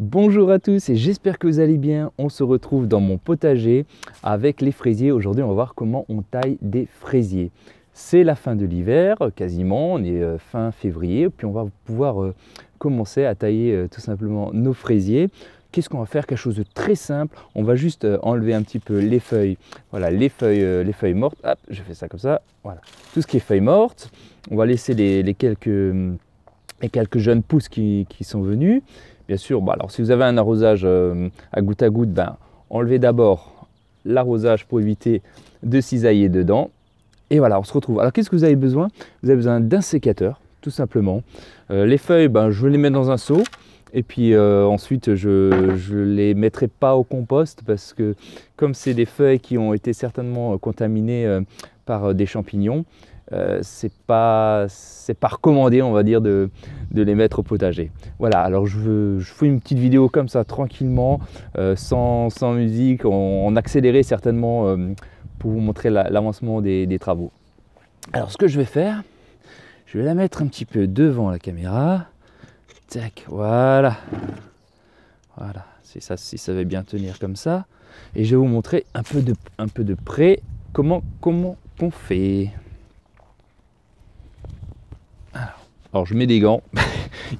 Bonjour à tous et j'espère que vous allez bien. On se retrouve dans mon potager avec les fraisiers. Aujourd'hui, on va voir comment on taille des fraisiers. C'est la fin de l'hiver, quasiment, on est fin février, puis on va pouvoir commencer à tailler tout simplement nos fraisiers. Qu'est-ce qu'on va faire? Quelque chose de très simple. On va juste enlever un petit peu les feuilles. Voilà, les feuilles mortes. Hop, je fais ça comme ça. Voilà, tout ce qui est feuilles mortes. On va laisser les quelques jeunes pousses qui sont venus. Bien sûr, alors si vous avez un arrosage à goutte, enlevez d'abord l'arrosage pour éviter de cisailler dedans. Et voilà, on se retrouve. Alors qu'est-ce que vous avez besoin? Vous avez besoin d'un sécateur, tout simplement. Les feuilles, je les mets dans un seau. Et puis ensuite, je ne les mettrai pas au compost parce que comme c'est des feuilles qui ont été certainement contaminées par des champignons, c'est pas recommandé, on va dire, de les mettre au potager. Voilà, alors je fais une petite vidéo comme ça, tranquillement, sans musique, en accéléré certainement, pour vous montrer l'avancement des travaux. Alors ce que je vais faire, je vais la mettre un petit peu devant la caméra. Tac, voilà. Voilà, si ça va bien tenir comme ça. Et je vais vous montrer un peu de près comment on fait. Alors je mets des gants,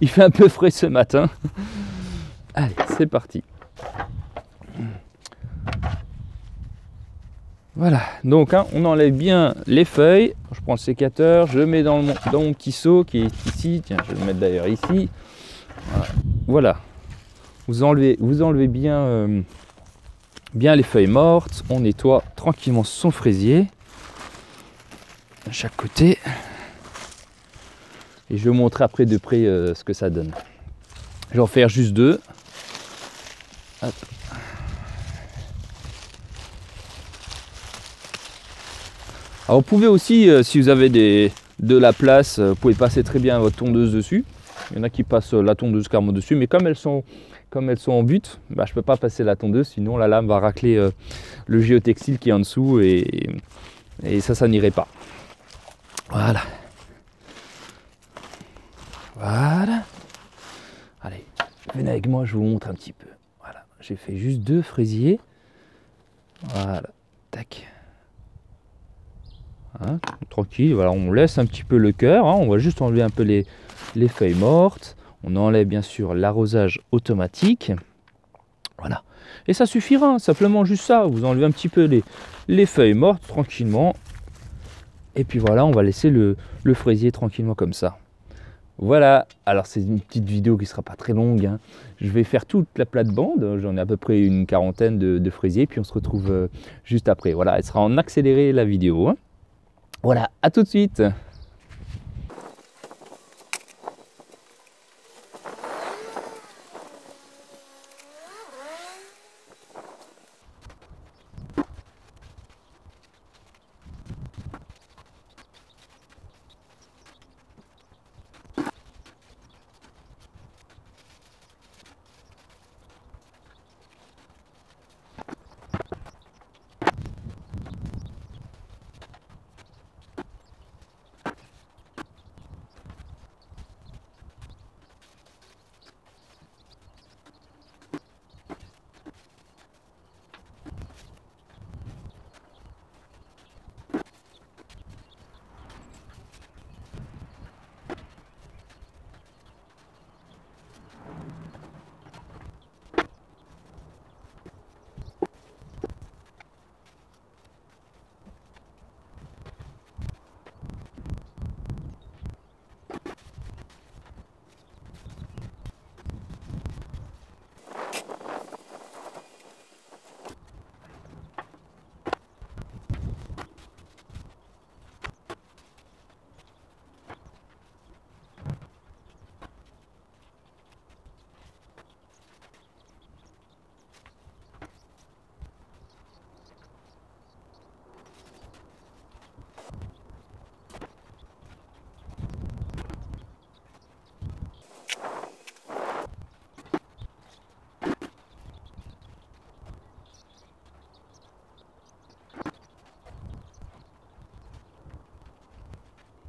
il fait un peu frais ce matin. Allez, c'est parti. Voilà, donc on enlève bien les feuilles. Je prends le sécateur, je le mets dans mon petit seau qui est ici. Tiens, je vais le mettre d'ailleurs ici. Voilà, vous enlevez bien les feuilles mortes. On nettoie tranquillement son fraisier à chaque côté. Et je vais vous montrer après de près ce que ça donne. Je vais en faire juste deux. Hop. Alors vous pouvez aussi, si vous avez de la place, vous pouvez passer très bien votre tondeuse dessus. Il y en a qui passent la tondeuse carrément dessus, mais comme elles sont en but, je ne peux pas passer la tondeuse, sinon la lame va racler le géotextile qui est en dessous et ça n'irait pas. Voilà. Voilà. Allez, venez avec moi, je vous montre un petit peu. Voilà, j'ai fait juste deux fraisiers. Voilà, tac. Hein, tranquille, voilà, on laisse un petit peu le cœur. On va juste enlever un peu les feuilles mortes. On enlève bien sûr l'arrosage automatique. Voilà. Et ça suffira, simplement juste ça. Vous enlevez un petit peu les feuilles mortes tranquillement. Et puis voilà, on va laisser le fraisier tranquillement comme ça. Voilà, alors c'est une petite vidéo qui ne sera pas très longue. Je vais faire toute la plate-bande, j'en ai à peu près une quarantaine de fraisiers, puis on se retrouve juste après. Voilà, elle sera en accéléré la vidéo. Voilà, à tout de suite.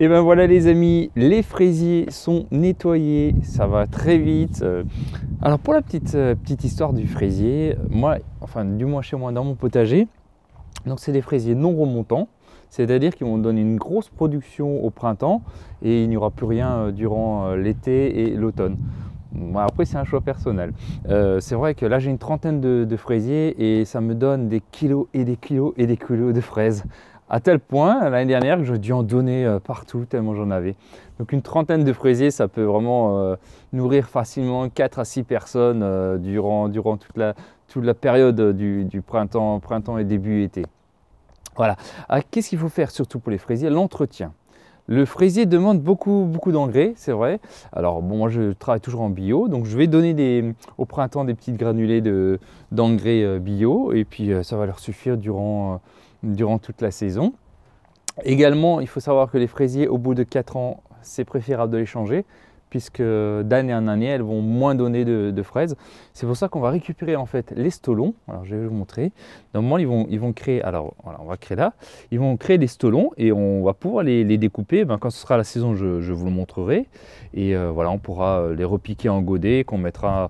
Et ben voilà les amis, les fraisiers sont nettoyés, ça va très vite. Alors pour la petite histoire du fraisier, moi, enfin du moins chez moi dans mon potager, donc c'est des fraisiers non remontants, c'est-à-dire qu'ils vont donner une grosse production au printemps et il n'y aura plus rien durant l'été et l'automne. Bon, après c'est un choix personnel. C'est vrai que là j'ai une trentaine de fraisiers et ça me donne des kilos et des kilos et des kilos de fraises. À tel point, l'année dernière, que j'ai dû en donner partout tellement j'en avais. Donc une trentaine de fraisiers, ça peut vraiment nourrir facilement 4 à 6 personnes durant toute la période du printemps et début été. Voilà. Qu'est-ce qu'il faut faire surtout pour les fraisiers? L'entretien. Le fraisier demande beaucoup d'engrais, c'est vrai. Alors bon, moi je travaille toujours en bio, donc je vais donner au printemps des petites granulés d'engrais bio et puis ça va leur suffire durant toute la saison. Également, il faut savoir que les fraisiers, au bout de 4 ans, c'est préférable de les changer puisque d'année en année, elles vont moins donner de fraises. C'est pour ça qu'on va récupérer en fait les stolons. Alors je vais vous montrer. Normalement, ils vont créer, alors voilà, on va créer là, ils vont créer des stolons et on va pouvoir les découper. Quand ce sera la saison, je vous le montrerai. Et voilà, on pourra les repiquer en godet qu'on mettra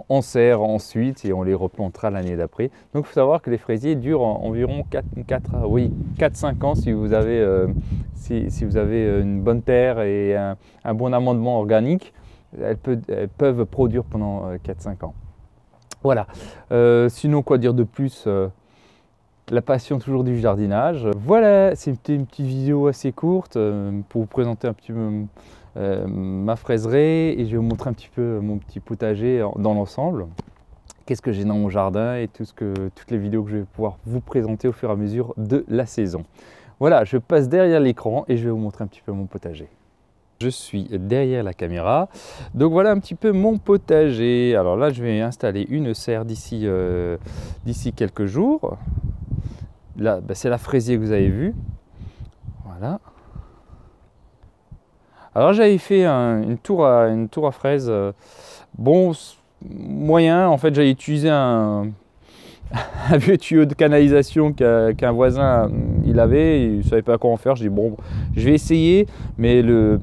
en serre ensuite et on les replantera l'année d'après. Donc il faut savoir que les fraisiers durent environ 4-5 ans si vous avez, si vous avez une bonne terre et un bon amendement organique. Elles peuvent produire pendant 4-5 ans. Voilà. Sinon, quoi dire de plus? La passion toujours du jardinage. Voilà, c'était une petite vidéo assez courte pour vous présenter un petit peu ma fraiseraie et je vais vous montrer un petit peu mon petit potager dans l'ensemble. Qu'est-ce que j'ai dans mon jardin et toutes les vidéos que je vais pouvoir vous présenter au fur et à mesure de la saison. Voilà, je passe derrière l'écran et je vais vous montrer un petit peu mon potager. Je suis derrière la caméra, donc voilà un petit peu mon potager. Alors là, je vais installer une serre d'ici quelques jours. Là, c'est la fraisier que vous avez vue. Voilà. Alors j'avais fait une tour à fraises. Bon, moyen. En fait, j'avais utilisé un vieux tuyau de canalisation qu'un voisin il avait. Il ne savait pas quoi en faire. Je dis bon, je vais essayer, mais le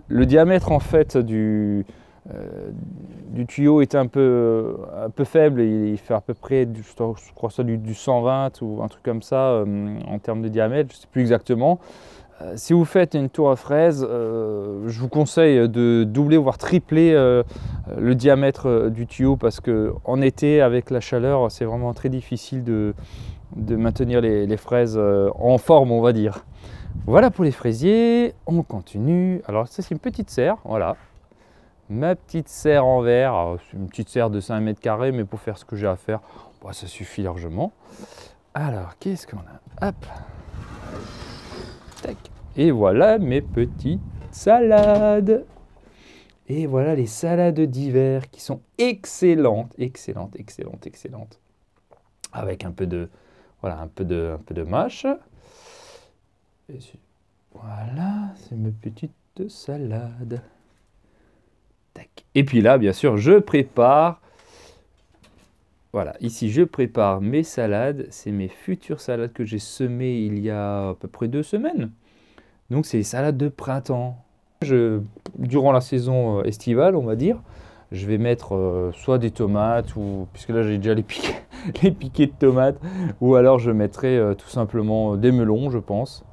diamètre en fait du tuyau était un peu faible. Il fait à peu près, je crois ça du 120 ou un truc comme ça en termes de diamètre. Je ne sais plus exactement. Si vous faites une tour à fraises, je vous conseille de doubler voire tripler le diamètre du tuyau parce qu'en été avec la chaleur c'est vraiment très difficile de maintenir les fraises en forme, on va dire. Voilà pour les fraisiers, on continue. Alors ça c'est une petite serre, voilà. Ma petite serre en verre, c'est une petite serre de 5 mètres carrés mais pour faire ce que j'ai à faire, bah, ça suffit largement. Alors qu'est-ce qu'on a? Hop. Tac. Et voilà mes petites salades. Et voilà les salades d'hiver qui sont excellentes, excellentes, excellentes, excellentes. Avec un peu de, voilà, un peu de mâche. Voilà, c'est mes petites salades. Tac. Et puis là, bien sûr, je prépare. Voilà, ici je prépare mes salades. C'est mes futures salades que j'ai semées il y a à peu près 2 semaines. Donc c'est les salades de printemps. Durant la saison estivale, on va dire, je vais mettre soit des tomates, puisque là j'ai déjà les piquets de tomates, ou alors je mettrai tout simplement des melons, je pense.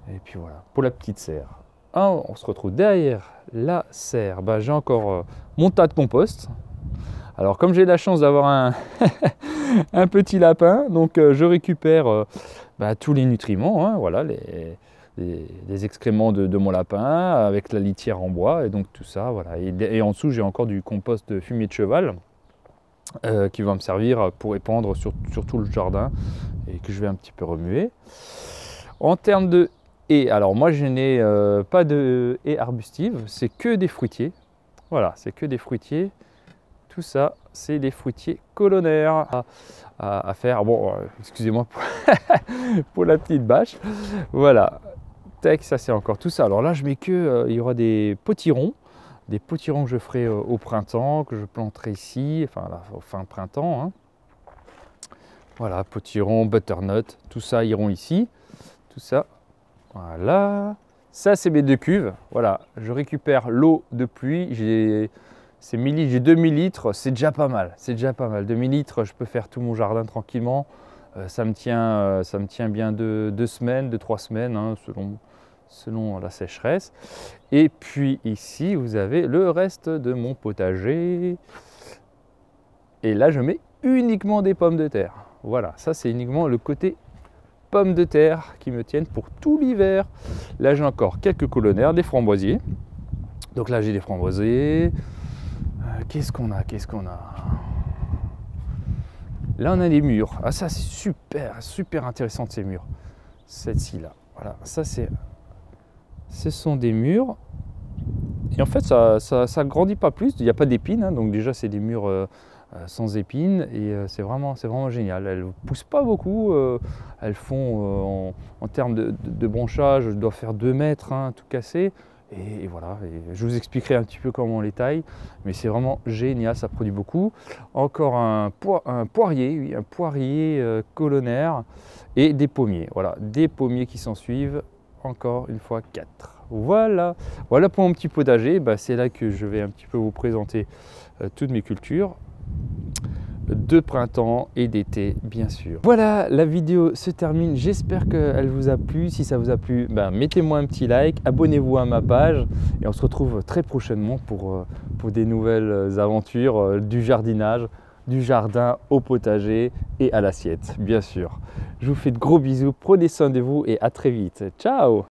Et puis voilà, pour la petite serre. On se retrouve derrière la serre. J'ai encore mon tas de compost. Alors comme j'ai la chance d'avoir un petit lapin, donc je récupère tous les nutriments, hein, voilà, les excréments de mon lapin avec la litière en bois et donc tout ça, voilà. Et en dessous j'ai encore du compost de fumier de cheval qui va me servir pour épandre sur tout le jardin et que je vais un petit peu remuer. En termes de haies, alors moi je n'ai pas de haies arbustives, c'est que des fruitiers. Voilà, c'est que des fruitiers. Tout ça, c'est des fruitiers colonnaires à faire. Bon, excusez-moi pour la petite bâche. Voilà, tac, ça c'est encore tout ça. Alors là, je mets que, il y aura des potirons que je ferai au printemps, que je planterai ici, enfin là, au fin printemps. Hein. Voilà, potirons, butternut, tout ça iront ici. Tout ça, voilà. Ça, c'est mes 2 cuves. Voilà, je récupère l'eau de pluie. C'est 1000 litres, j'ai 2000 litres, c'est déjà pas mal. C'est déjà pas mal. 2000 litres, je peux faire tout mon jardin tranquillement. Ça me tient bien 2 semaines, 3 semaines, hein, selon la sécheresse. Et puis ici, vous avez le reste de mon potager. Et là, je mets uniquement des pommes de terre. Voilà, ça c'est uniquement le côté pommes de terre qui me tiennent pour tout l'hiver. Là, j'ai encore quelques colonnaires, des framboisiers. Donc là, j'ai des framboisiers. Qu'est-ce qu'on a? Là, on a des mûres. Ah, ça, c'est super intéressant, ces mûres. Celle-ci, là. Voilà, ce sont des mûres. Et en fait, ça grandit pas plus. Il n'y a pas d'épines, hein, donc déjà, c'est des mûres sans épines. Et c'est vraiment génial. Elles ne poussent pas beaucoup. Elles font, en termes de branchage, je dois faire 2 mètres, hein, tout cassé. Et voilà, et je vous expliquerai un petit peu comment on les taille, mais c'est vraiment génial, ça produit beaucoup. Encore un poirier, oui, un poirier colonnaire et des pommiers. Voilà, des pommiers qui s'en suivent, encore une fois 4. Voilà pour mon petit potager. Bah, c'est là que je vais un petit peu vous présenter toutes mes cultures de printemps et d'été, bien sûr. Voilà, la vidéo se termine. J'espère qu'elle vous a plu. Si ça vous a plu, mettez-moi un petit like, abonnez-vous à ma page et on se retrouve très prochainement pour des nouvelles aventures du jardinage, du jardin au potager et à l'assiette, bien sûr. Je vous fais de gros bisous, prenez soin de vous et à très vite. Ciao!